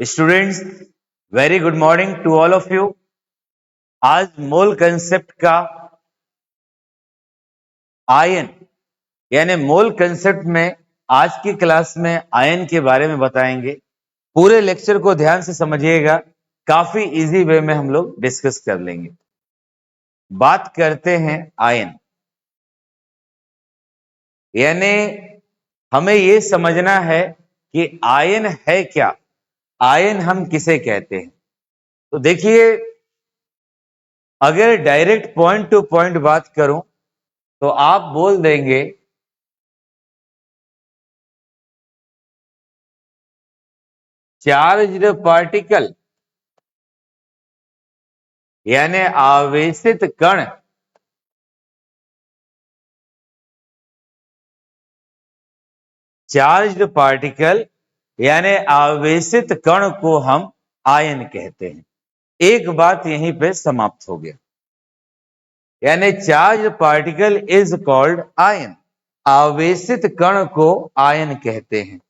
Students, very good morning to all of you. आज mole concept का ion यानी मोल concept में आज की क्लास में आयन के बारे में बताएंगे। पूरे लेक्चर को ध्यान से समझिएगा, काफी इजी वे में हम लोग डिस्कस कर लेंगे। बात करते हैं आयन, यानी हमें ये समझना है कि आयन है क्या, आयन हम किसे कहते हैं। तो देखिए, अगर डायरेक्ट पॉइंट टू पॉइंट बात करूं तो आप बोल देंगे चार्ज्ड पार्टिकल यानी आवेशित कण। चार्ज्ड पार्टिकल यानी आवेशित कण को हम आयन कहते हैं। एक बात यहीं पे समाप्त हो गया, यानी charged particle is called ion. आवेशित कण को आयन कहते हैं।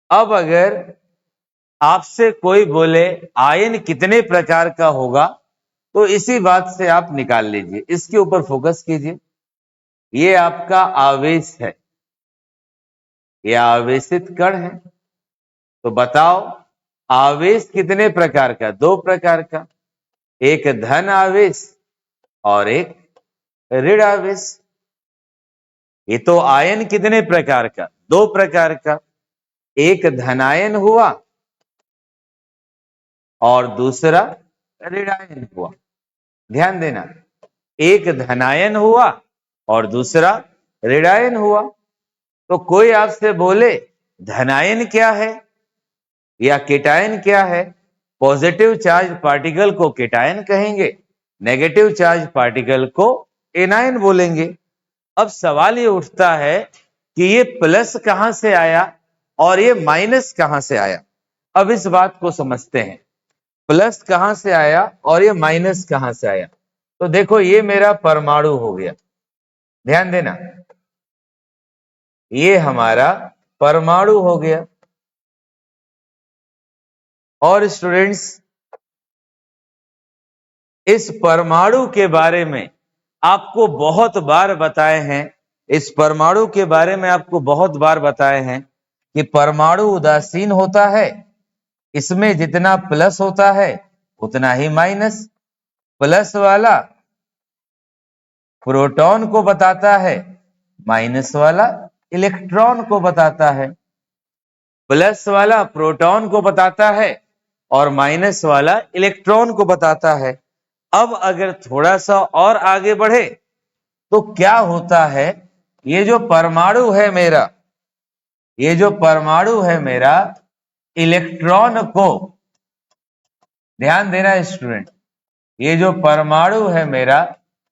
अब अगर आपसे कोई बोले आयन कितने प्रकार का होगा, तो इसी बात से आप निकाल लीजिए, इसके ऊपर फोकस कीजिए। ये आपका आवेश है, ये आवेशित कण है। तो बताओ आवेश कितने प्रकार का? दो प्रकार का, एक धन आवेश और एक ऋण आवेश। ये तो आयन कितने प्रकार का? दो प्रकार का, एक धनायन हुआ और दूसरा ऋणायन हुआ। ध्यान देना, एक धनायन हुआ और दूसरा ऋणायन हुआ। तो कोई आपसे बोले धनायन क्या है या केटायन क्या है? पॉजिटिव चार्ज पार्टिकल को केटायन कहेंगे, नेगेटिव चार्ज पार्टिकल को एनायन बोलेंगे। अब सवाल ये उठता है कि ये प्लस कहां से आया और ये माइनस कहां से आया। अब इस बात को समझते हैं, प्लस कहां से आया और ये माइनस कहां से आया। तो देखो, ये मेरा परमाणु हो गया, ध्यान देना, ये हमारा परमाणु हो गया। और स्टूडेंट्स, इस परमाणु के बारे में आपको बहुत बार बताए हैं, इस परमाणु के बारे में आपको बहुत बार बताए हैं कि परमाणु उदासीन होता है, इसमें जितना प्लस होता है उतना ही माइनस। प्लस वाला प्रोटॉन को बताता है, माइनस वाला इलेक्ट्रॉन को बताता है। प्लस वाला प्रोटॉन को बताता है और माइनस वाला इलेक्ट्रॉन को बताता है। अब अगर थोड़ा सा और आगे बढ़े तो क्या होता है, ये जो परमाणु है मेरा, ये जो परमाणु है मेरा, इलेक्ट्रॉन को, ध्यान देना स्टूडेंट, ये जो परमाणु है मेरा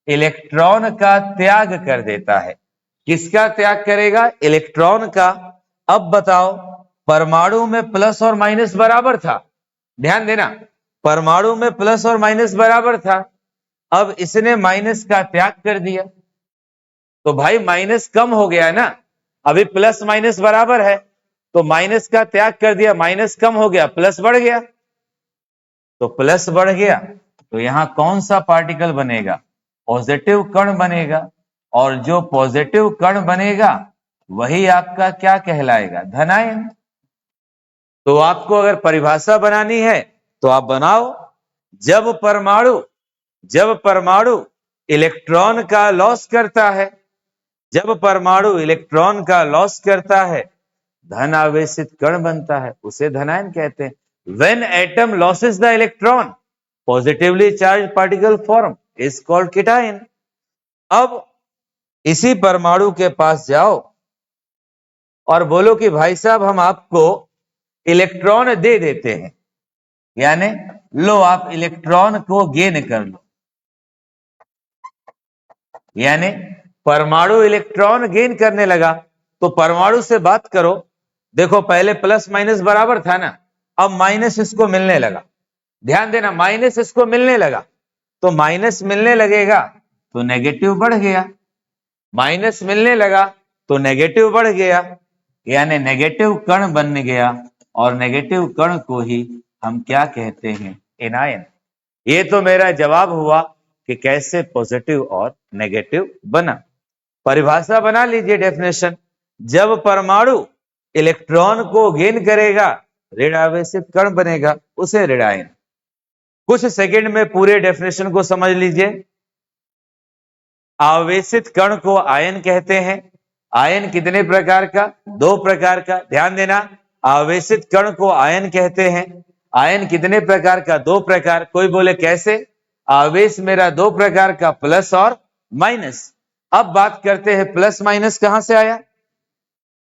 इलेक्ट्रॉन का त्याग कर देता है। किसका त्याग करेगा? इलेक्ट्रॉन का। अब बताओ, परमाणु में प्लस और माइनस बराबर था, ध्यान देना, परमाणु में प्लस और माइनस बराबर था। अब इसने माइनस का त्याग कर दिया, तो भाई माइनस कम हो गया ना। अभी प्लस माइनस बराबर है, तो माइनस का त्याग कर दिया, माइनस कम हो गया, प्लस बढ़ गया। तो प्लस बढ़ गया तो यहां कौन सा पार्टिकल बनेगा? पॉजिटिव कण बनेगा। और जो पॉजिटिव कण बनेगा वही आपका क्या कहलाएगा? धनायन। तो आपको अगर परिभाषा बनानी है तो आप बनाओ। जब परमाणु इलेक्ट्रॉन का लॉस करता है, जब परमाणु इलेक्ट्रॉन का लॉस करता है, धन आवेशित कण बनता है, उसे धनायन कहते हैं। When atom loses the electron, positively charged particle form is called cation. अब इसी परमाणु के पास जाओ और बोलो कि भाई साहब हम आपको इलेक्ट्रॉन दे देते हैं, यानी लो आप इलेक्ट्रॉन को गेन कर लो। यानी परमाणु इलेक्ट्रॉन गेन करने लगा, तो परमाणु से बात करो। देखो, पहले प्लस माइनस बराबर था ना, अब माइनस इसको मिलने लगा। ध्यान देना, माइनस इसको मिलने लगा, तो माइनस मिलने लगेगा तो नेगेटिव बढ़ गया, माइनस मिलने लगा तो नेगेटिव बढ़ गया, यानी नेगेटिव कण बन गया और नेगेटिव कण को ही हम क्या कहते हैं, एनायन। ये तो मेरा जवाब हुआ कि कैसे पॉजिटिव और नेगेटिव बना। परिभाषा बना लीजिए, डेफिनेशन। जब परमाणु इलेक्ट्रॉन को गेन करेगा, ऋण आवेशित कण बनेगा, उसे ऋणायन। कुछ सेकंड में पूरे डेफिनेशन को समझ लीजिए। आवेशित कण को आयन कहते हैं। आयन कितने प्रकार का? 2 प्रकार का। ध्यान देना, आवेशित कण को आयन कहते हैं। आयन कितने प्रकार का? 2 प्रकार। कोई बोले कैसे? आवेश मेरा 2 प्रकार का, प्लस और माइनस। अब बात करते हैं प्लस माइनस कहां से आया।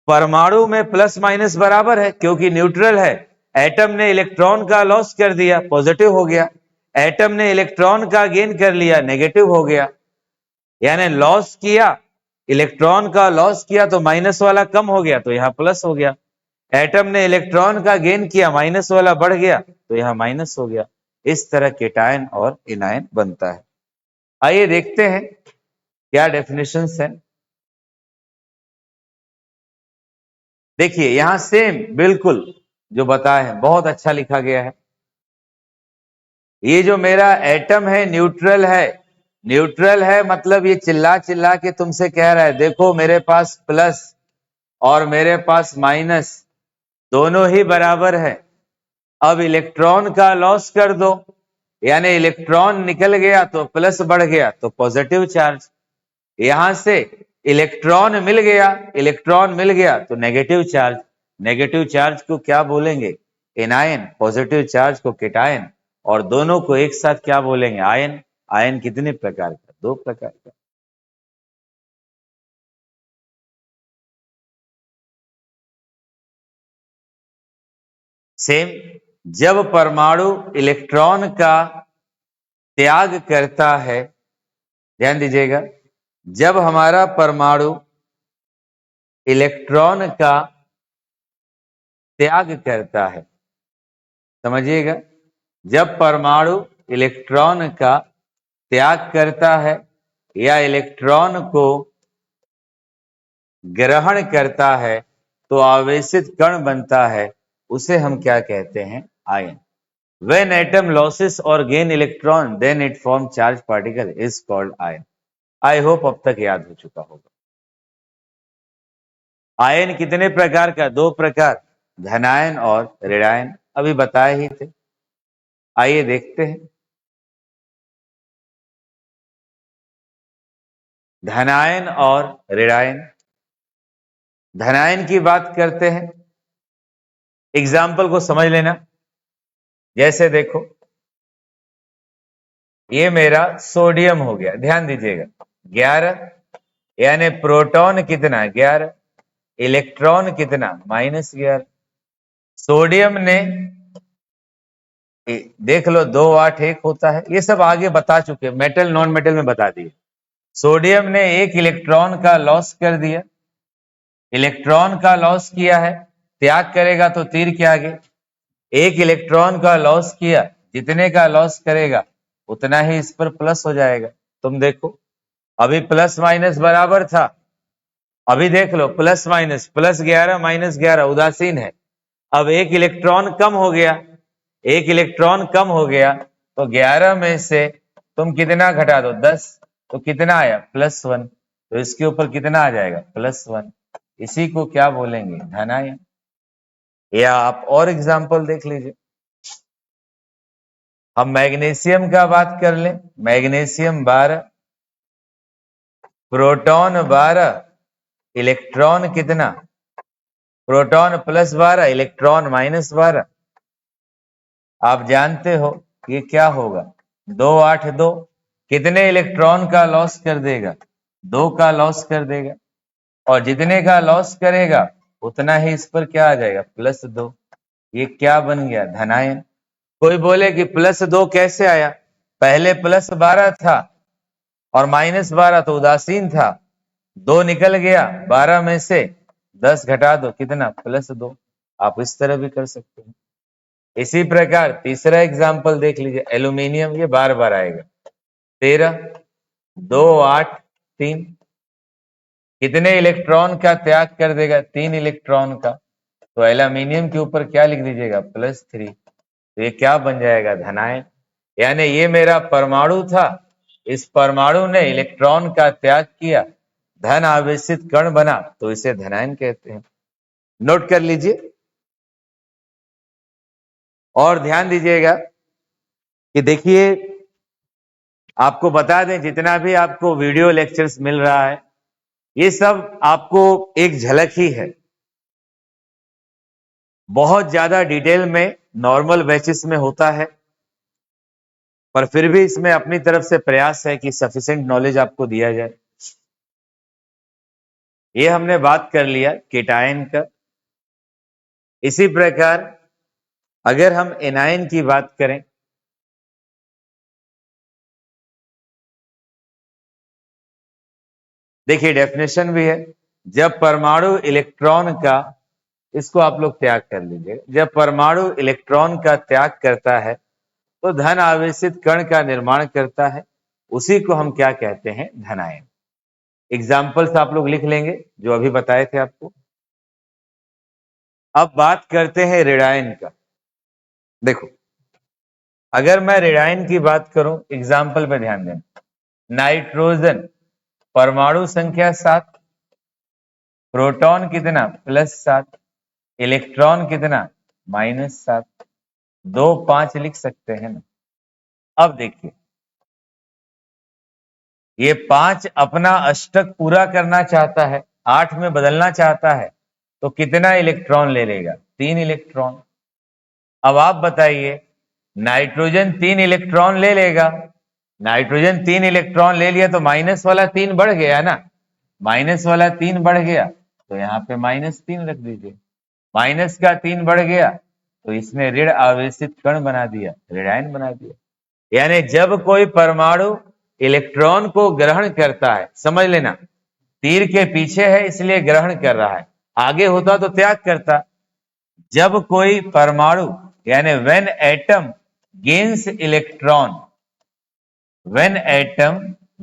परमाणु में प्लस माइनस बराबर है, क्योंकि न्यूट्रल है। एटम ने इलेक्ट्रॉन का लॉस कर दिया, पॉजिटिव हो गया। एटम ने इलेक्ट्रॉन का गेन कर लिया, नेगेटिव हो गया। यानी लॉस किया, इलेक्ट्रॉन का लॉस किया तो माइनस वाला कम हो गया, तो यहां प्लस हो गया। एटम ने इलेक्ट्रॉन का गेन किया, माइनस वाला बढ़ गया, तो यहां माइनस हो गया। इस तरह केटायन और एनायन बनता है। आइए देखते हैं क्या डेफिनेशंस हैं। देखिए यहां सेम बिल्कुल जो बताया है, बहुत अच्छा लिखा गया है। ये जो मेरा एटम है न्यूट्रल है। न्यूट्रल है मतलब ये चिल्ला चिल्ला के तुमसे कह रहा है, देखो मेरे पास प्लस और मेरे पास माइनस दोनों ही बराबर है। अब इलेक्ट्रॉन का लॉस कर दो, यानी इलेक्ट्रॉन निकल गया तो प्लस बढ़ गया, तो पॉजिटिव चार्ज। यहां से इलेक्ट्रॉन मिल गया, इलेक्ट्रॉन मिल गया तो नेगेटिव चार्ज। नेगेटिव चार्ज को क्या बोलेंगे? एनायन। पॉजिटिव चार्ज को केटायन। और दोनों को एक साथ क्या बोलेंगे? आयन। आयन कितने प्रकार का? 2 प्रकार का। सेम, जब परमाणु इलेक्ट्रॉन का त्याग करता है, ध्यान दीजिएगा, जब हमारा परमाणु इलेक्ट्रॉन का त्याग करता है, समझिएगा, जब परमाणु इलेक्ट्रॉन का त्याग करता है या इलेक्ट्रॉन को ग्रहण करता है तो आवेशित कण बनता है, उसे हम क्या कहते हैं? Ion. When atom loses or gain electron, then it form charged particle is called ion. I hope अब तक याद हो चुका होगा। आयन कितने प्रकार का? 2 प्रकार, धनायन और ऋणायन, अभी बताए ही थे। आइए देखते हैं। धनायन और ऋणायन। धनायन की बात करते हैं, एग्जाम्पल को समझ लेना। जैसे देखो, ये मेरा सोडियम हो गया, ध्यान दीजिएगा, 11, यानी प्रोटॉन कितना? 11, इलेक्ट्रॉन कितना? -11। सोडियम ने, देख लो, 2 8 1 होता है, ये सब आगे बता चुके, मेटल नॉन मेटल में बता दिए। सोडियम ने 1 इलेक्ट्रॉन का लॉस कर दिया, इलेक्ट्रॉन का लॉस किया है, त्याग करेगा तो तीर के आगे। 1 इलेक्ट्रॉन का लॉस किया, जितने का लॉस करेगा उतना ही इस पर प्लस हो जाएगा। तुम देखो, अभी प्लस माइनस बराबर था, अभी देख लो प्लस माइनस, +11 -11 उदासीन है। अब 1 इलेक्ट्रॉन कम हो गया, 1 इलेक्ट्रॉन कम हो गया, तो 11 में से तुम कितना घटा दो? 10, तो कितना आया? +1। तो इसके ऊपर कितना आ जाएगा? +1। इसी को क्या बोलेंगे? धनायन। या आप और एग्जाम्पल देख लीजिए। हम मैग्नीशियम का बात कर लें, मैग्नीशियम 12, प्रोटॉन 12, इलेक्ट्रॉन कितना? Proton +12, electron -12। आप जानते हो ये क्या होगा? 2 8 2, कितने इलेक्ट्रॉन का लॉस कर देगा? 2 का लॉस कर देगा, और जितने का लॉस करेगा उतना ही इस पर क्या आ जाएगा? +2। ये क्या बन गया? धनायन। कोई बोले कि +2 कैसे आया? पहले +12 था और -12 तो उदासीन था, 2 निकल गया, 12 में से 10 घटा दो, कितना? +2। आप इस तरह भी कर सकते हैं। इसी प्रकार तीसरा एग्जाम्पल देख लीजिए, एल्यूमिनियम, ये बार बार आएगा, 13, 2 8 3, कितने इलेक्ट्रॉन का त्याग कर देगा? 3 इलेक्ट्रॉन का। तो एल्यूमिनियम के ऊपर क्या लिख दीजिएगा, +3। तो ये क्या बन जाएगा, धनायन। यानी ये मेरा परमाणु था, इस परमाणु ने इलेक्ट्रॉन का त्याग किया, धन आवेशित कण बना, तो इसे धनायन कहते हैं। नोट कर लीजिए और ध्यान दीजिएगा कि देखिए, आपको बता दें जितना भी आपको वीडियो लेक्चर्स मिल रहा है, ये सब आपको एक झलक ही है। बहुत ज्यादा डिटेल में नॉर्मल बैचेस में होता है, पर फिर भी इसमें अपनी तरफ से प्रयास है कि सफिशिएंट नॉलेज आपको दिया जाए। ये हमने बात कर लिया केटायन का। इसी प्रकार अगर हम एनायन की बात करें, देखिए डेफिनेशन भी है, जब परमाणु इलेक्ट्रॉन का, इसको आप लोग त्याग कर लीजिए, जब परमाणु इलेक्ट्रॉन का त्याग करता है तो धन आवेशित कण का निर्माण करता है, उसी को हम क्या कहते हैं, धनायन। एग्जाम्पल्स आप लोग लिख लेंगे जो अभी बताए थे आपको। अब बात करते हैं ऋणायन का। देखो, अगर मैं ऋणायन की बात करूं, एग्जाम्पल पे ध्यान देना। नाइट्रोजन परमाणु संख्या 7, प्रोटॉन कितना, +7, इलेक्ट्रॉन कितना, -7, 2 5 लिख सकते हैं ना। अब देखिए, ये 5 अपना अष्टक पूरा करना चाहता है, 8 में बदलना चाहता है, तो कितना इलेक्ट्रॉन ले लेगा, 3 इलेक्ट्रॉन। अब आप बताइए, नाइट्रोजन 3 इलेक्ट्रॉन ले लेगा, नाइट्रोजन 3 इलेक्ट्रॉन ले लिया तो माइनस वाला 3 बढ़ गया ना, माइनस वाला 3 बढ़ गया, तो यहाँ पे -3 रख दीजिए। माइनस का 3 बढ़ गया तो इसने ऋण आवेशित कण बना दिया, ऋणायन बना दिया। यानी जब कोई परमाणु इलेक्ट्रॉन को ग्रहण करता है, समझ लेना, तीर के पीछे है इसलिए ग्रहण कर रहा है, आगे होता तो त्याग करता। जब कोई परमाणु, यानी when atom gains electron, when atom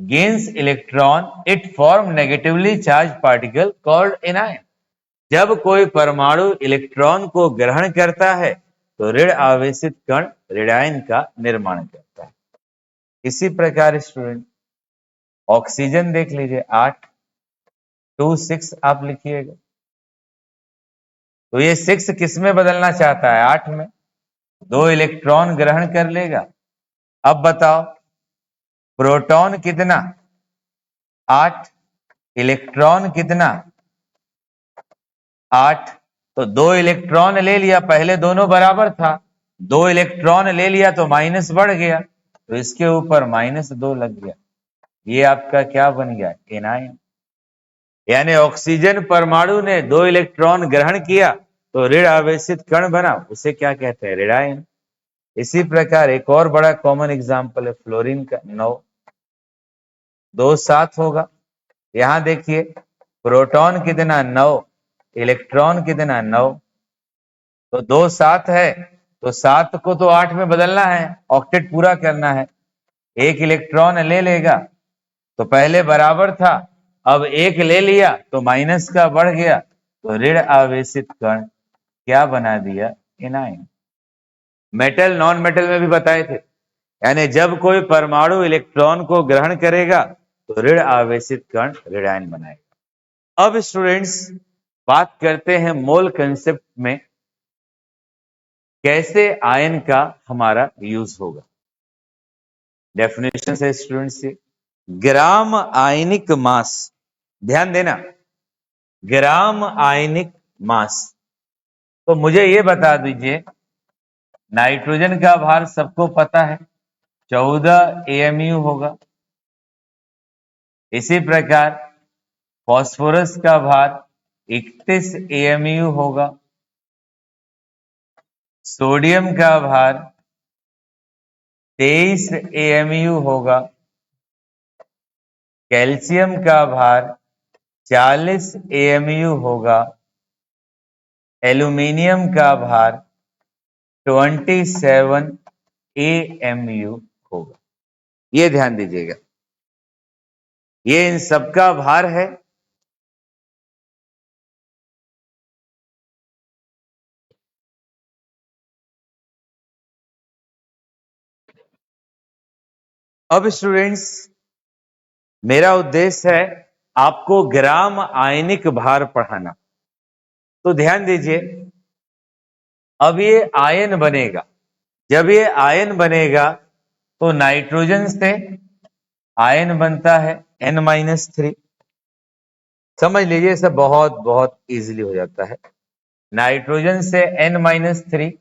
gains electron it form negatively charge particle called anion. जब कोई परमाणु इलेक्ट्रॉन को ग्रहण करता है तो ऋण आवेशित कण ऋणायन का निर्माण करता है। इसी प्रकार स्टूडेंट ऑक्सीजन देख लीजिए, 8 2 6 आप लिखिएगा, तो ये 6 किस में बदलना चाहता है, 8 में, 2 इलेक्ट्रॉन ग्रहण कर लेगा। अब बताओ, प्रोटॉन कितना, 8, इलेक्ट्रॉन कितना, 8, तो 2 इलेक्ट्रॉन ले लिया, पहले दोनों बराबर था, 2 इलेक्ट्रॉन ले लिया तो माइनस बढ़ गया, तो इसके ऊपर -2 लग गया, ये आपका क्या बन गया, एनायन। यानी ऑक्सीजन परमाणु ने 2 इलेक्ट्रॉन ग्रहण किया तो ऋण आवेशित कण बना, उसे क्या कहते हैं, ऋणायन। इसी प्रकार एक और बड़ा कॉमन एग्जांपल है फ्लोरीन का, 9, 2 7 होगा। यहां देखिए, प्रोटॉन कितना, 9, इलेक्ट्रॉन कितना, 9, तो 2 7 है, तो 7 को तो 8 में बदलना है, ऑक्टेट पूरा करना है, 1 इलेक्ट्रॉन ले लेगा, तो पहले बराबर था, अब 1 ले लिया तो माइनस का बढ़ गया, तो ऋण आवेशित कण क्या बना दिया, एनायन। मेटल नॉन मेटल में भी बताए थे, यानी जब कोई परमाणु इलेक्ट्रॉन को ग्रहण करेगा तो ऋण आवेशित कण ऋणायन बनाएगा। अब स्टूडेंट्स बात करते हैं मोल कंसेप्ट में कैसे आयन का हमारा यूज होगा। डेफिनेशन है स्टूडेंट्स, ग्राम आयनिक मास, ध्यान देना, ग्राम आयनिक मास। तो मुझे ये बता दीजिए, नाइट्रोजन का भार सबको पता है 14 AMU होगा, इसी प्रकार फास्फोरस का भार 31 AMU होगा, सोडियम का भार 23 AMU होगा, कैल्शियम का भार 40 AMU होगा, एल्यूमिनियम का भार 27 AMU होगा। ये ध्यान दीजिएगा, ये इन सबका भार है। अब स्टूडेंट्स, मेरा उद्देश्य है आपको ग्राम आयनिक भार पढ़ाना। तो ध्यान दीजिए, अब ये आयन बनेगा। जब ये आयन बनेगा तो नाइट्रोजन से आयन बनता है N-3। समझ लीजिए, इसे बहुत बहुत इजीली हो जाता है। नाइट्रोजन से N-3।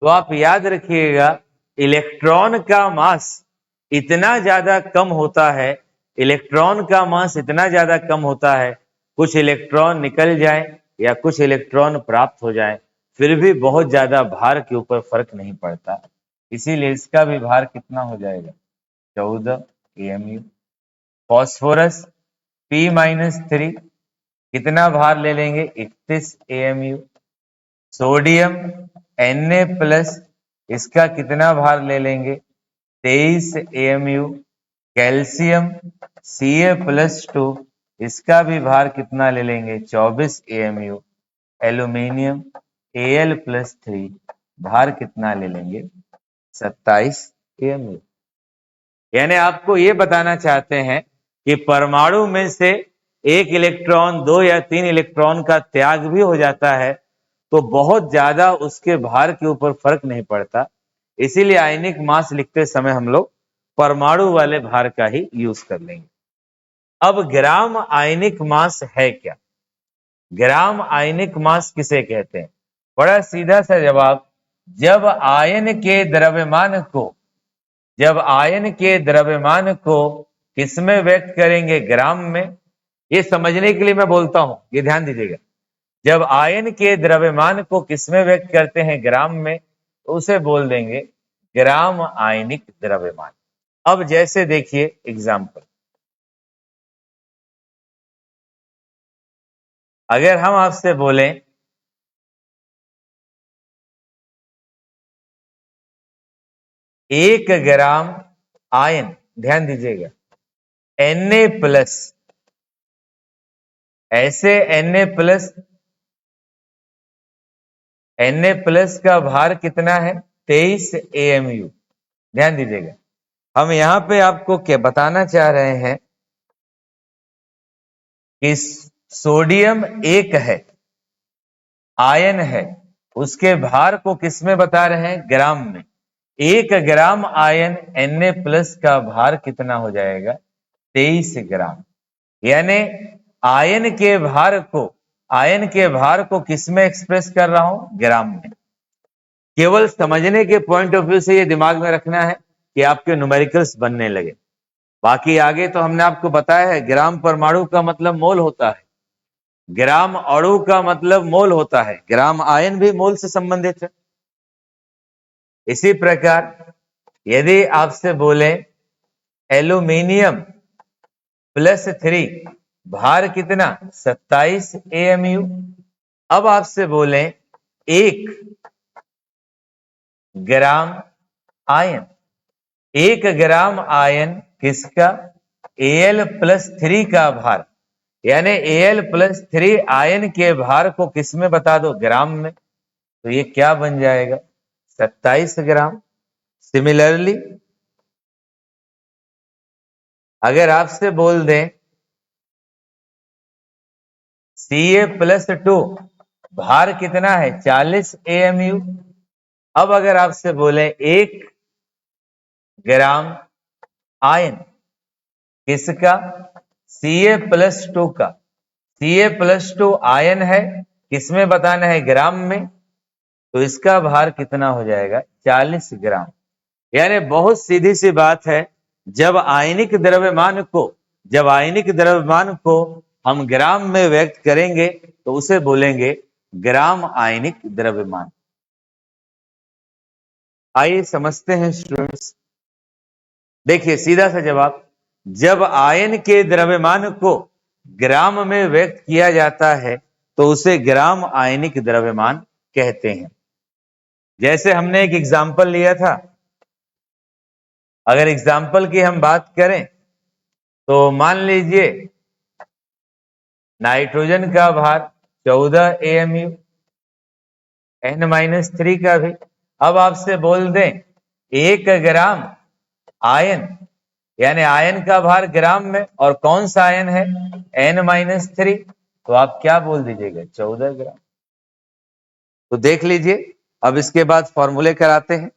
तो आप याद रखिएगा, इलेक्ट्रॉन का मास इतना ज्यादा कम होता है, इलेक्ट्रॉन का मास इतना ज्यादा कम होता है, कुछ इलेक्ट्रॉन निकल जाए या कुछ इलेक्ट्रॉन प्राप्त हो जाए, फिर भी बहुत ज्यादा भार के ऊपर फर्क नहीं पड़ता। इसीलिए इसका भी भार कितना हो जाएगा, 14 AMU। फॉस्फोरस P-3 कितना भार ले लेंगे, 31 AMU। सोडियम Na+, इसका कितना भार ले लेंगे, 23 AMU। कैल्शियम Ca+2, इसका भी भार कितना ले लेंगे, 24 AMU। एल्यूमिनियम Al+3, भार कितना ले लेंगे, 27 AMU। यानी आपको ये बताना चाहते हैं कि परमाणु में से एक इलेक्ट्रॉन, 2 या 3 इलेक्ट्रॉन का त्याग भी हो जाता है तो बहुत ज्यादा उसके भार के ऊपर फर्क नहीं पड़ता। इसीलिए आयनिक मास लिखते समय हम लोग परमाणु वाले भार का ही यूज कर लेंगे। अब ग्राम आयनिक मास है क्या? ग्राम आयनिक मास किसे कहते हैं? बड़ा सीधा सा जवाब, जब आयन के द्रव्यमान को किसमें व्यक्त करेंगे, ग्राम में। ये समझने के लिए मैं बोलता हूं, ये ध्यान दीजिएगा। जब आयन के द्रव्यमान को किसमें व्यक्त करते हैं, ग्राम में, तो उसे बोल देंगे ग्राम आयनिक द्रव्यमान। अब जैसे देखिए एग्जाम्पल, अगर हम आपसे बोलें 1 ग्राम आयन, ध्यान दीजिएगा, Na+, ऐसे Na+ का भार कितना है, 23 AMU। ध्यान दीजिएगा, हम यहां पे आपको क्या बताना चाह रहे हैं कि सोडियम एक है, आयन है, उसके भार को किसमें बता रहे हैं, ग्राम में। 1 ग्राम आयन Na+ का भार कितना हो जाएगा, 23 ग्राम। यानी आयन के भार को किसमें एक्सप्रेस कर रहा हूं, ग्राम में। केवल समझने के पॉइंट ऑफ व्यू से ये दिमाग में रखना है कि आपके न्यूमेरिकल्स बनने लगे। बाकी आगे तो हमने आपको बताया है, ग्राम परमाणु का मतलब मोल होता है, ग्राम अणु का मतलब मोल होता है, ग्राम आयन भी मोल से संबंधित है। इसी प्रकार यदि आपसे बोले एल्यूमिनियम +3, भार कितना, 27 AMU। अब आपसे बोले 1 ग्राम आयन, 1 ग्राम आयन किसका, Al+3 का भार, यानी Al+3 आयन के भार को किसमें बता दो, ग्राम में। तो ये क्या बन जाएगा, 27 ग्राम। सिमिलरली अगर आपसे बोल दें Ca+2, भार कितना है, 40 AMU। अब अगर आपसे बोले 1 ग्राम आयन किसका, Ca+2 का, Ca+2 आयन है, किसमें बताना है, ग्राम में। तो इसका भार कितना हो जाएगा, 40 ग्राम। यानी बहुत सीधी सी बात है, जब आयनिक द्रव्यमान को हम ग्राम में व्यक्त करेंगे तो उसे बोलेंगे ग्राम आयनिक द्रव्यमान। आइए समझते हैं स्टूडेंट्स। देखिए सीधा सा जवाब, जब आयन के द्रव्यमान को ग्राम में व्यक्त किया जाता है तो उसे ग्राम आयनिक द्रव्यमान कहते हैं। जैसे हमने एक एग्जाम्पल लिया था, अगर एग्जाम्पल की हम बात करें तो मान लीजिए नाइट्रोजन का भार 14 AMU, N-3 का भी। अब आपसे बोल दें 1 ग्राम आयन यानी आयन का भार ग्राम में, और कौन सा आयन है, N-3, तो आप क्या बोल दीजिएगा, 14 ग्राम। तो देख लीजिए, अब इसके बाद फॉर्मूले कराते हैं।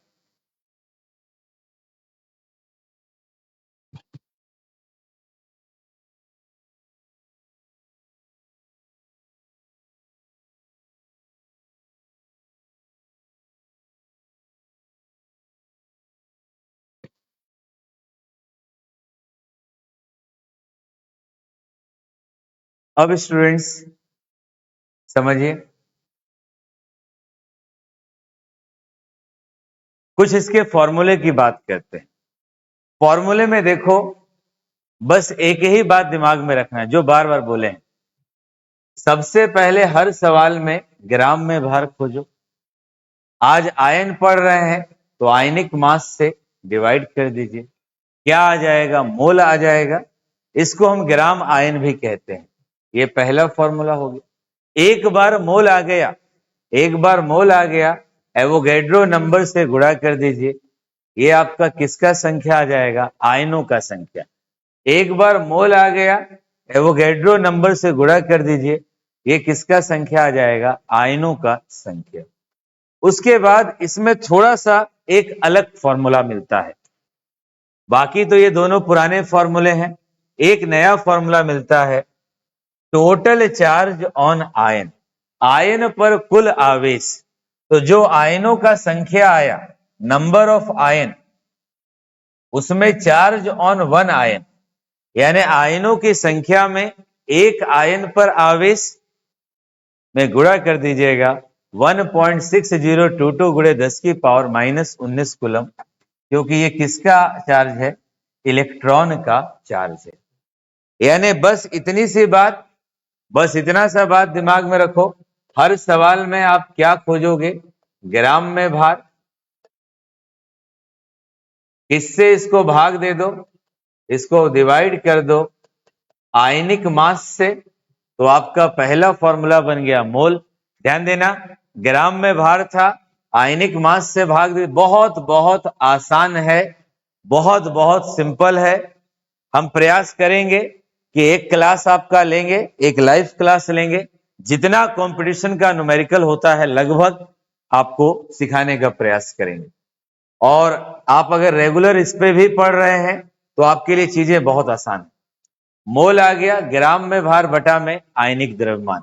अब स्टूडेंट्स समझिए, कुछ इसके फॉर्मूले की बात करते हैं। फॉर्मूले में देखो, बस एक ही बात दिमाग में रखना है जो बार बार बोले हैं। सबसे पहले हर सवाल में ग्राम में भार खोजो। आज आयन पढ़ रहे हैं तो आयनिक मास से डिवाइड कर दीजिए, क्या आ जाएगा, मोल आ जाएगा। इसको हम ग्राम आयन भी कहते हैं। ये पहला फॉर्मूला हो गया। एक बार मोल आ गया, एक बार मोल आ गया, एवोगैड्रो नंबर से गुणा कर दीजिए। ये आपका किसका संख्या आ जाएगा, आयनों का संख्या। एक बार मोल आ गया, एवोगैड्रो नंबर से गुणा कर दीजिए। ये किसका संख्या आ जाएगा, आयनों का संख्या। उसके बाद इसमें थोड़ा सा एक अलग फॉर्मूला मिलता है। बाकी तो ये दोनों पुराने फॉर्मूले हैं। एक नया फॉर्मूला मिलता है, total charge on ion, ion पर कुल आवेश। तो जो आयनों का संख्या आया, नंबर ऑफ आयन, उसमें चार्ज ऑन वन आयन, यानी आयनों की संख्या में एक आयन पर आवेश में गुणा कर दीजिएगा 1.6022 गुणे 10 की पावर -19 कूलम, क्योंकि ये किसका चार्ज है, इलेक्ट्रॉन का चार्ज है। यानी बस इतनी सी बात, बस इतना सा बात दिमाग में रखो। हर सवाल में आप क्या खोजोगे, ग्राम में भार, किससे इसको भाग दे दो, इसको डिवाइड कर दो आयनिक मास से, तो आपका पहला फॉर्मूला बन गया मोल। ध्यान देना, ग्राम में भार था, आयनिक मास से भाग दे। बहुत बहुत आसान है, बहुत बहुत सिंपल है। हम प्रयास करेंगे कि एक क्लास आपका लेंगे, एक लाइव क्लास लेंगे, जितना कंपटीशन का न्यूमेरिकल होता है लगभग आपको सिखाने का प्रयास करेंगे। और आप अगर रेगुलर इस पे भी पढ़ रहे हैं तो आपके लिए चीजें बहुत आसान है। मोल आ गया, ग्राम में भार बटा में आयनिक द्रव्यमान।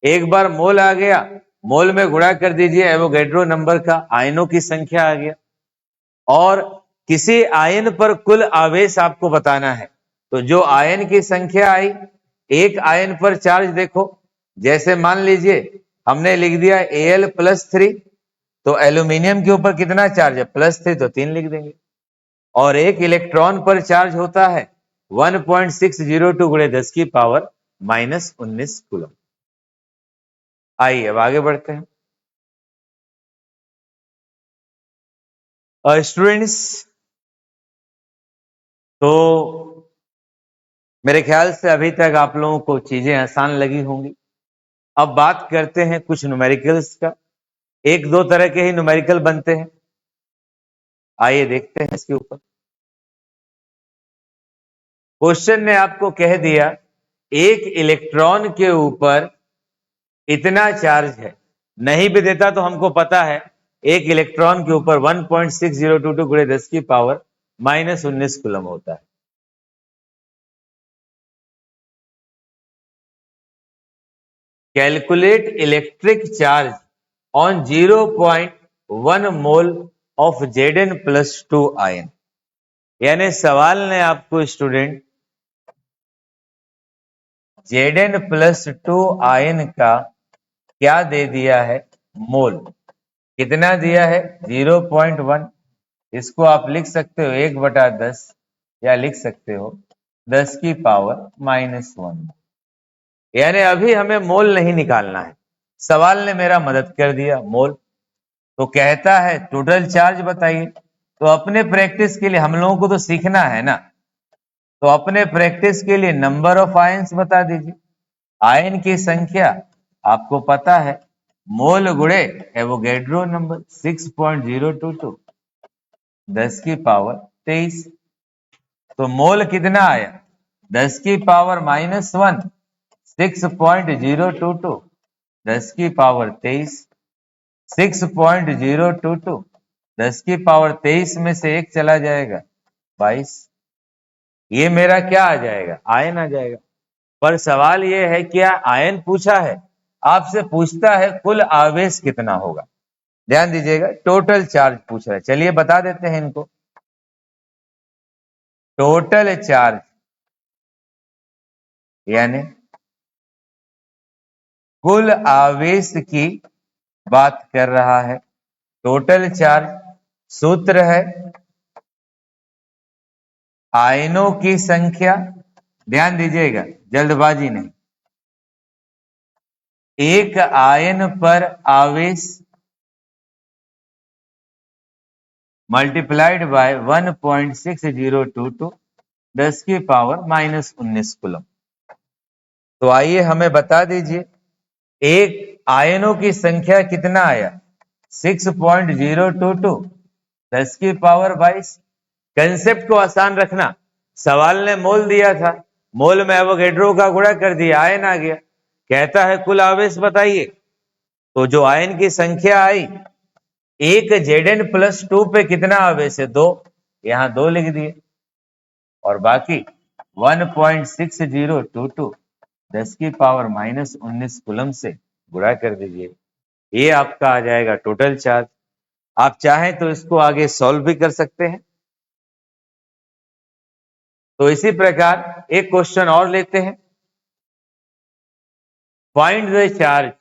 एक बार मोल आ गया, मोल में गुणा कर दीजिए एवोगैड्रो नंबर का, आयनों की संख्या आ गया। और किसी आयन पर कुल आवेश आपको बताना है, तो जो आयन की संख्या आई, एक आयन पर चार्ज देखो, जैसे मान लीजिए हमने लिख दिया Al+3, तो एल्यूमिनियम के ऊपर कितना चार्ज है, +3, तो 3 लिख देंगे। और एक इलेक्ट्रॉन पर चार्ज होता है 1.602 गुणे 10 की पावर -19 कूलम। आइए अब आगे बढ़ते हैं। स्टूडेंट्स, तो मेरे ख्याल से अभी तक आप लोगों को चीजें आसान लगी होंगी। अब बात करते हैं कुछ न्यूमेरिकल्स का। एक दो तरह के ही न्यूमेरिकल बनते हैं, आइए देखते हैं इसके ऊपर। क्वेश्चन ने आपको कह दिया एक इलेक्ट्रॉन के ऊपर इतना चार्ज है, नहीं भी देता तो हमको पता है एक इलेक्ट्रॉन के ऊपर 1.6022 गुणे 10 की पावर -19 कूलम होता है। Calculate electric charge on 0.1 mole of Zn+2 ion. यानी सवाल ने आपको स्टूडेंट Zn+2 आयन का क्या दे दिया है, मोल। कितना दिया है, 0.1। इसको आप लिख सकते हो 1/10, या लिख सकते हो 10 की पावर -1। यानी अभी हमें मोल नहीं निकालना है, सवाल ने मेरा मदद कर दिया, मोल। तो कहता है टोटल चार्ज बताइए। तो अपने प्रैक्टिस के लिए हम लोगों को तो सीखना है ना, तो अपने प्रैक्टिस के लिए नंबर ऑफ आयन्स बता दीजिए। आयन की संख्या आपको पता है, मोल गुणे एवोगैड्रो नंबर 6.022, 10 की पावर 23। तो मोल कितना आया 10 की पावर -1 6.022 10 की पावर 23 6.022 10 की पावर 23 में से एक चला जाएगा 22 ये मेरा क्या आ जाएगा आयन आ जाएगा। पर सवाल ये है क्या आयन पूछा है आपसे पूछता है कुल आवेश कितना होगा। ध्यान दीजिएगा टोटल चार्ज पूछ रहा है। चलिए बता देते हैं इनको। टोटल चार्ज यानी कुल आवेश की बात कर रहा है। टोटल चार्ज सूत्र है आयनों की संख्या। ध्यान दीजिएगा जल्दबाजी नहीं। एक आयन पर आवेश मल्टीप्लाइड बाय 1.6022 10 की पावर -19 कूलम। तो आइए हमें बता दीजिए एक आयनों की संख्या कितना आया 6.022 10 की पावर 22। कंसेप्ट को आसान रखना। सवाल ने मोल दिया था मोल में एवोगैड्रो का गुणा कर दिया आयन आ गया। कहता है कुल आवेश बताइए तो जो आयन की संख्या आई एक Zn+2 पे कितना आवेश है 2 यहां 2 लिख दिए और बाकी 1.6022 10 की पावर -19 कूलम से गुणा कर दीजिए। ये आपका आ जाएगा टोटल चार्ज। आप चाहें तो इसको आगे सॉल्व भी कर सकते हैं। तो इसी प्रकार एक क्वेश्चन और लेते हैं। Find the charge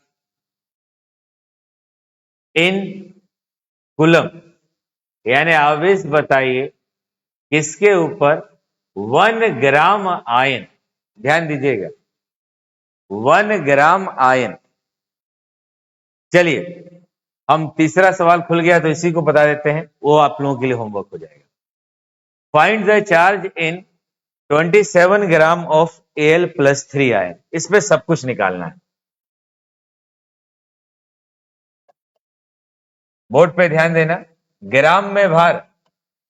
in coulomb यानी आवेश बताइए किसके ऊपर 1 ग्राम आयन। ध्यान दीजिएगा 1 ग्राम आयन। चलिए हम तीसरा सवाल खुल गया तो इसी को बता देते हैं वो आप लोगों के लिए होमवर्क हो जाएगा। Find the charge in 27 gram of Al+3 ion. इसमें सब कुछ निकालना है। बोर्ड पे ध्यान देना ग्राम में भार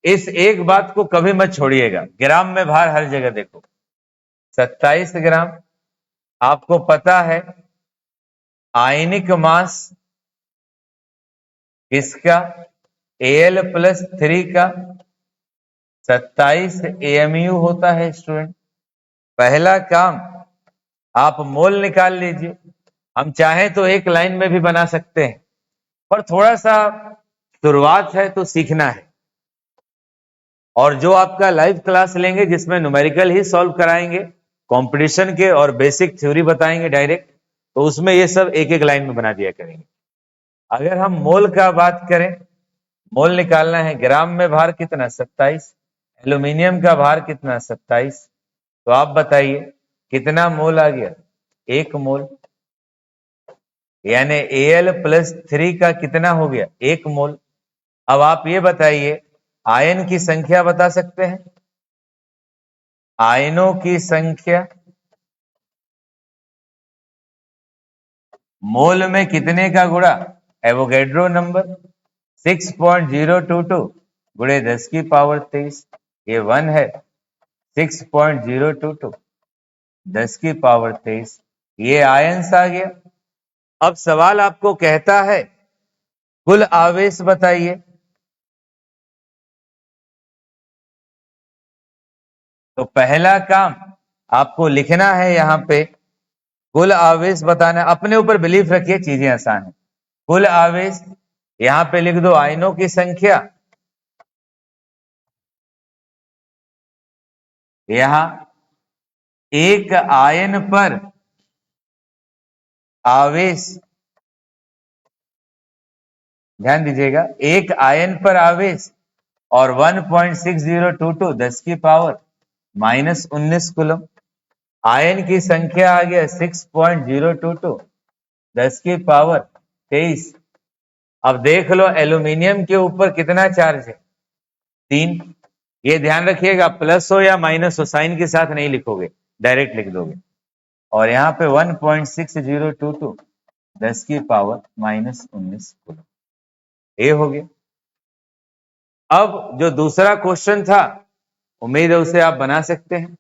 इस एक बात को कभी मत छोड़िएगा। ग्राम में भार हर जगह देखो 27 ग्राम। आपको पता है आयनिक मास किसका Al+3 का 27 AMU होता है। स्टूडेंट पहला काम आप मोल निकाल लीजिए। हम चाहें तो एक लाइन में भी बना सकते हैं पर थोड़ा सा शुरुआत है तो सीखना है। और जो आपका लाइव क्लास लेंगे जिसमें न्यूमेरिकल ही सॉल्व कराएंगे कंपटीशन के और बेसिक थ्योरी बताएंगे डायरेक्ट तो उसमें ये सब एक एक लाइन में बना दिया करेंगे। अगर हम मोल का बात करें मोल निकालना है ग्राम में भार कितना 27 एल्यूमिनियम का भार कितना 27 तो आप बताइए कितना मोल आ गया 1 मोल यानी Al+3 का कितना हो गया 1 मोल। अब आप ये बताइए आयन की संख्या बता सकते हैं। आयनों की संख्या मोल में कितने का गुणा एवोगैड्रो नंबर 6.022 गुणे 10 की पावर 23 ये 1 है 6.022 10 की पावर 23 ये आयंस आ गया। अब सवाल आपको कहता है कुल आवेश बताइए। तो पहला काम आपको लिखना है यहां पे कुल आवेश बताना। अपने ऊपर बिलीफ रखिए चीजें आसान है। कुल आवेश यहां पे लिख दो आयनों की संख्या यहां एक आयन पर आवेश। ध्यान दीजिएगा एक आयन पर आवेश और 1.6022 10 की पावर -19 कूलम। आयन की संख्या आ गया 6.022 10 की पावर 23। अब देख लो एल्यूमिनियम के ऊपर कितना चार्ज है 3। ये ध्यान रखिएगा प्लस हो या माइनस हो साइन के साथ नहीं लिखोगे डायरेक्ट लिख दोगे। और यहाँ पे 1.6022 10 की पावर -19 कूलम ये हो गया। अब जो दूसरा क्वेश्चन था उम्मीद है उसे आप बना सकते हैं।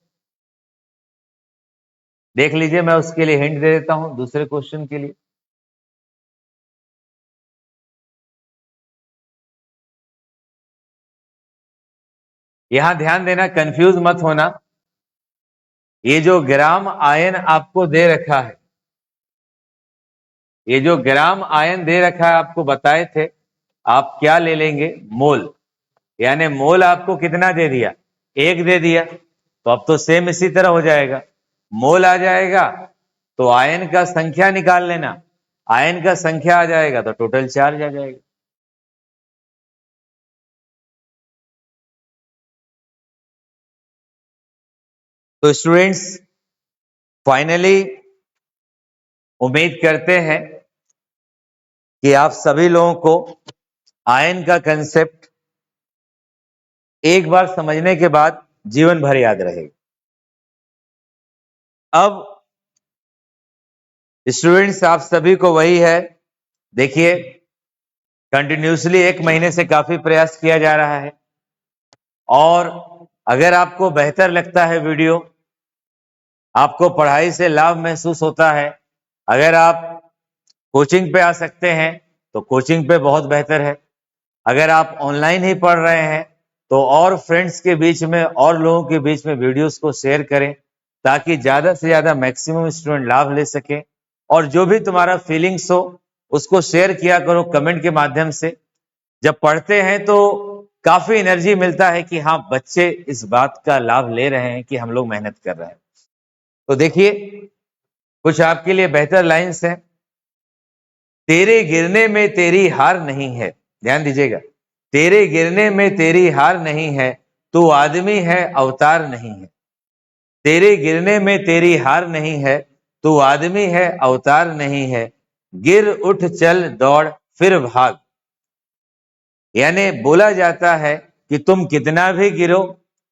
देख लीजिए, मैं उसके लिए हिंट दे देता हूं दूसरे क्वेश्चन के लिए। यहां ध्यान देना, कंफ्यूज मत होना। ये जो ग्राम आयन आपको दे रखा है, ये जो ग्राम आयन दे रखा है आपको बताए थे, आप क्या ले लेंगे? मोल। यानी मोल आपको कितना दे दिया? 1 दे दिया, तो अब तो सेम इसी तरह हो जाएगा। मोल आ जाएगा तो आयन का संख्या निकाल लेना, आयन का संख्या आ जाएगा तो टोटल चार्ज आ जाएगा। तो स्टूडेंट्स, फाइनली उम्मीद करते हैं कि आप सभी लोगों को आयन का कंसेप्ट एक बार समझने के बाद जीवन भर याद रहेगा। अब स्टूडेंट्स, आप सभी को वही है, देखिए कंटिन्यूसली 1 महीने से काफी प्रयास किया जा रहा है, और अगर आपको बेहतर लगता है वीडियो, आपको पढ़ाई से लाभ महसूस होता है, अगर आप कोचिंग पे आ सकते हैं तो कोचिंग पे बहुत बेहतर है। अगर आप ऑनलाइन ही पढ़ रहे हैं तो और फ्रेंड्स के बीच में और लोगों के बीच में वीडियोस को शेयर करें, ताकि ज्यादा से ज्यादा मैक्सिमम स्टूडेंट लाभ ले सके। और जो भी तुम्हारा फीलिंग्स हो उसको शेयर किया करो कमेंट के माध्यम से। जब पढ़ते हैं तो काफी एनर्जी मिलता है कि हाँ, बच्चे इस बात का लाभ ले रहे हैं कि हम लोग मेहनत कर रहे हैं। तो देखिए, कुछ आपके लिए बेहतर लाइंस हैं। तेरे गिरने में तेरी हार नहीं है, ध्यान दीजिएगा, तेरे गिरने में तेरी हार नहीं है, तू आदमी है अवतार नहीं है। तेरे गिरने में तेरी हार नहीं है, तू आदमी है अवतार नहीं है। गिर उठ चल दौड़ फिर भाग। यानी बोला जाता है कि तुम कितना भी गिरो,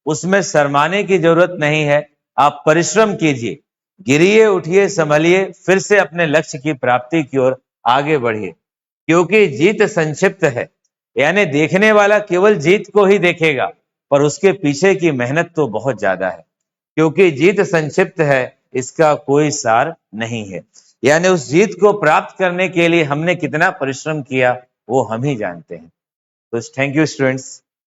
उसमें शर्माने की जरूरत नहीं है, आप परिश्रम कीजिए, गिरिए उठिए संभलिए, फिर से अपने लक्ष्य की प्राप्ति की ओर आगे बढ़िए, क्योंकि जीत संक्षिप्त है। यानी देखने वाला केवल जीत को ही देखेगा, पर उसके पीछे की मेहनत तो बहुत ज्यादा है, क्योंकि जीत संक्षिप्त है, इसका कोई सार नहीं है। यानी उस जीत को प्राप्त करने के लिए हमने कितना परिश्रम किया वो हम ही जानते हैं। So thank you students.